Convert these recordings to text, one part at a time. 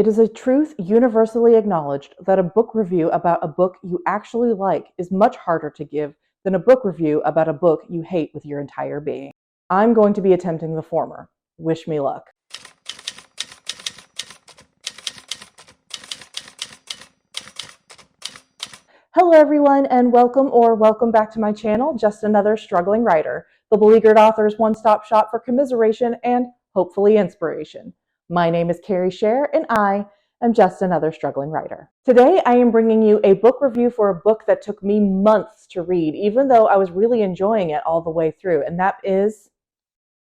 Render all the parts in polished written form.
It is a truth universally acknowledged that a book review about a book you actually like is much harder to give than a book review about a book you hate with your entire being. I'm going to be attempting the former. Wish me luck. Hello everyone, and welcome back to my channel, Just Another Struggling Writer, the beleaguered author's one-stop shop for commiseration and hopefully inspiration. My name is Carrie Scher, and I am just another struggling writer. Today I am bringing you a book review for a book that took me months to read, even though I was really enjoying it all the way through, and that is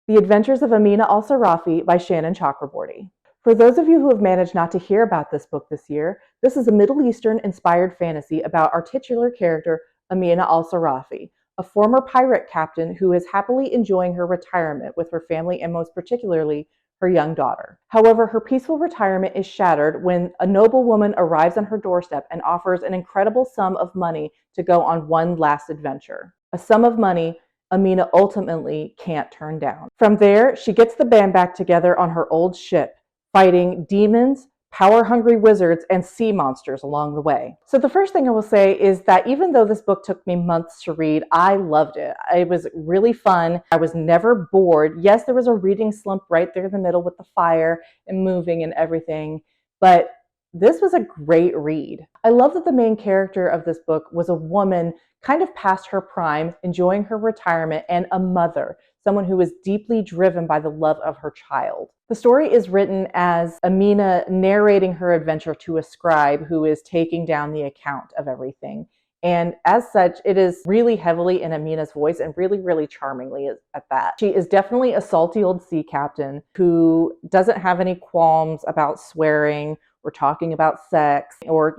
The Adventures of Amina al-Sirafi by Shannon Chakraborty. For those of you who have managed not to hear about this book this year, this is a Middle Eastern-inspired fantasy about our titular character, Amina al-Sirafi, a former pirate captain who is happily enjoying her retirement with her family and most particularly her young daughter. However, her peaceful retirement is shattered when a noble woman arrives on her doorstep and offers an incredible sum of money to go on one last adventure. A sum of money Amina ultimately can't turn down. From there, she gets the band back together on her old ship, fighting demons, power-hungry wizards, and sea monsters along the way. So the first thing I will say is that even though this book took me months to read, I loved it. It was really fun. I was never bored. Yes, there was a reading slump right there in the middle with the fire and moving and everything, but this was a great read. I love that the main character of this book was a woman kind of past her prime, enjoying her retirement, and a mother, someone who is deeply driven by the love of her child. The story is written as Amina narrating her adventure to a scribe who is taking down the account of everything. And as such, it is really heavily in Amina's voice and really, really charmingly at that. She is definitely a salty old sea captain who doesn't have any qualms about swearing or talking about sex or,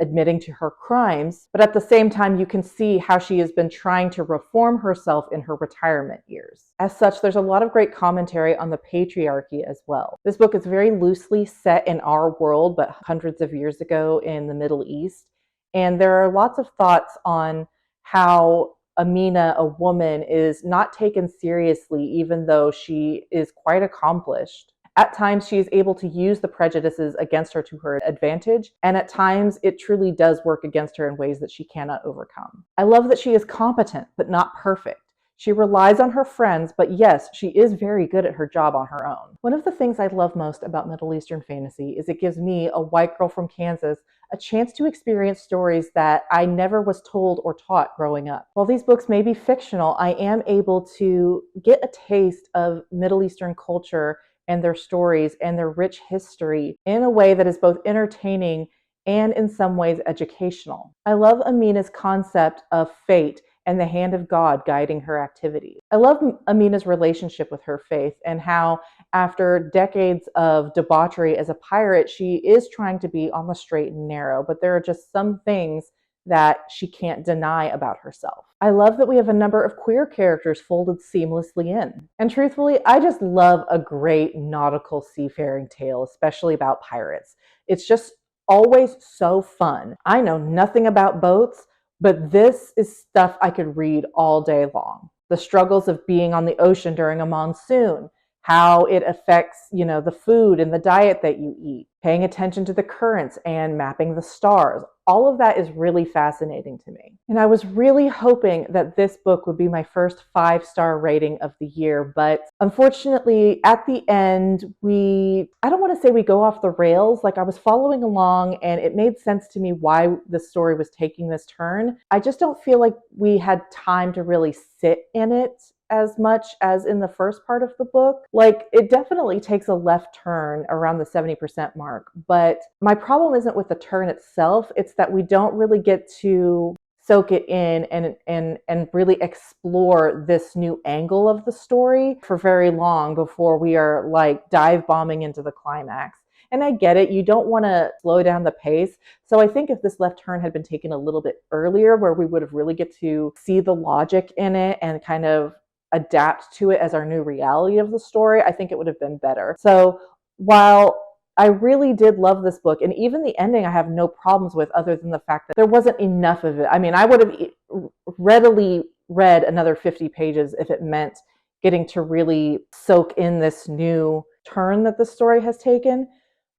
admitting to her crimes, but at the same time, you can see how she has been trying to reform herself in her retirement years. As such, there's a lot of great commentary on the patriarchy as well. This book is very loosely set in our world, but hundreds of years ago in the Middle East, and there are lots of thoughts on how Amina, a woman, is not taken seriously even though she is quite accomplished. At times, she is able to use the prejudices against her to her advantage, and at times, it truly does work against her in ways that she cannot overcome. I love that she is competent, but not perfect. She relies on her friends, but yes, she is very good at her job on her own. One of the things I love most about Middle Eastern fantasy is it gives me, a white girl from Kansas, a chance to experience stories that I never was told or taught growing up. While these books may be fictional, I am able to get a taste of Middle Eastern culture and their stories and their rich history in a way that is both entertaining and in some ways educational. I love Amina's concept of fate and the hand of God guiding her activities. I love Amina's relationship with her faith and how after decades of debauchery as a pirate, she is trying to be on the straight and narrow, but there are just some things that she can't deny about herself. I love that we have a number of queer characters folded seamlessly in. And truthfully, I just love a great nautical seafaring tale, especially about pirates. It's just always so fun. I know nothing about boats, but this is stuff I could read all day long. The struggles of being on the ocean during a monsoon, how it affects, the food and the diet that you eat, paying attention to the currents and mapping the stars. All of that is really fascinating to me. And I was really hoping that this book would be my first 5-star rating of the year, but unfortunately at the end, I don't want to say we go off the rails. Like, I was following along and it made sense to me why the story was taking this turn. I just don't feel like we had time to really sit in it as much as in the first part of the book. Like, it definitely takes a left turn around the 70% mark, but my problem isn't with the turn itself, it's that we don't really get to soak it in and really explore this new angle of the story for very long before we are like dive bombing into the climax. And I get it, you don't want to slow down the pace. So I think if this left turn had been taken a little bit earlier, where we would have really get to see the logic in it and kind of adapt to it as our new reality of the story, I think it would have been better. So while I really did love this book, and even the ending I have no problems with, other than the fact that there wasn't enough of it. I mean, I would have readily read another 50 pages if it meant getting to really soak in this new turn that the story has taken.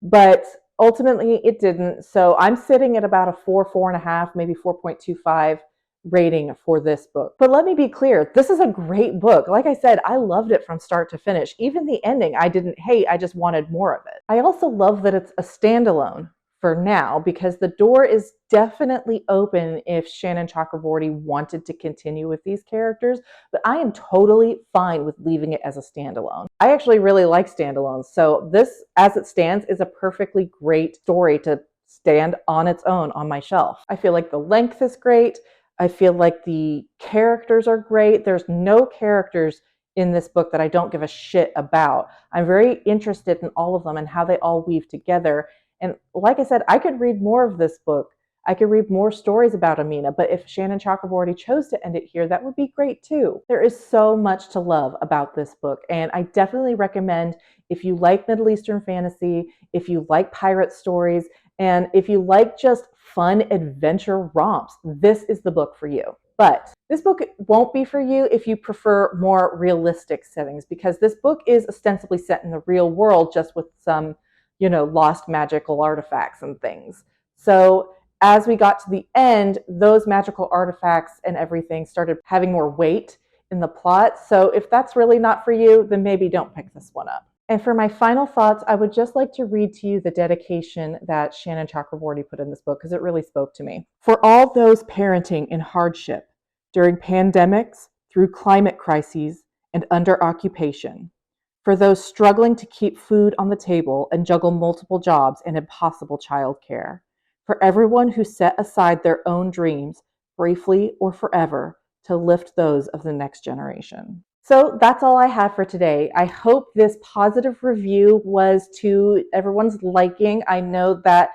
but ultimately it didn't. So I'm sitting at about a 4.5, maybe 4.25 rating for this book. But let me be clear, this is a great book. Like I said, I loved it from start to finish. Even the ending I didn't hate, I just wanted more of it. I also love that it's a standalone for now, because the door is definitely open if Shannon Chakraborty wanted to continue with these characters, but I am totally fine with leaving it as a standalone. I actually really like standalones, so this, as it stands, is a perfectly great story to stand on its own on my shelf. I feel like the length is great. I feel like the characters are great. There's no characters in this book that I don't give a shit about. I'm very interested in all of them and how they all weave together. And like I said, I could read more of this book. I could read more stories about Amina, but if Shannon Chakraborty chose to end it here, that would be great too. There is so much to love about this book, and I definitely recommend, if you like Middle Eastern fantasy, if you like pirate stories, and if you like just fun adventure romps, this is the book for you. But this book won't be for you if you prefer more realistic settings, because this book is ostensibly set in the real world, just with some lost magical artifacts and things. So as we got to the end, those magical artifacts and everything started having more weight in the plot. So if that's really not for you, then maybe don't pick this one up. And for my final thoughts, I would just like to read to you the dedication that Shannon Chakraborty put in this book, because it really spoke to me. For all those parenting in hardship during pandemics, through climate crises, and under occupation, for those struggling to keep food on the table and juggle multiple jobs and impossible childcare, for everyone who set aside their own dreams, briefly or forever, to lift those of the next generation. So that's all I have for today. I hope this positive review was to everyone's liking. I know that,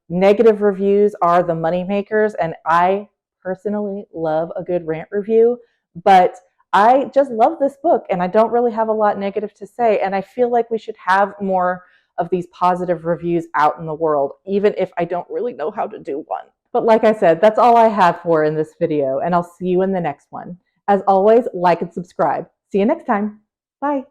negative reviews are the money makers, and I personally love a good rant review, but I just love this book, and I don't really have a lot negative to say, and I feel like we should have more of these positive reviews out in the world, even if I don't really know how to do one. But like I said, that's all I have for in this video, and I'll see you in the next one. As always, like and subscribe. See you next time. Bye.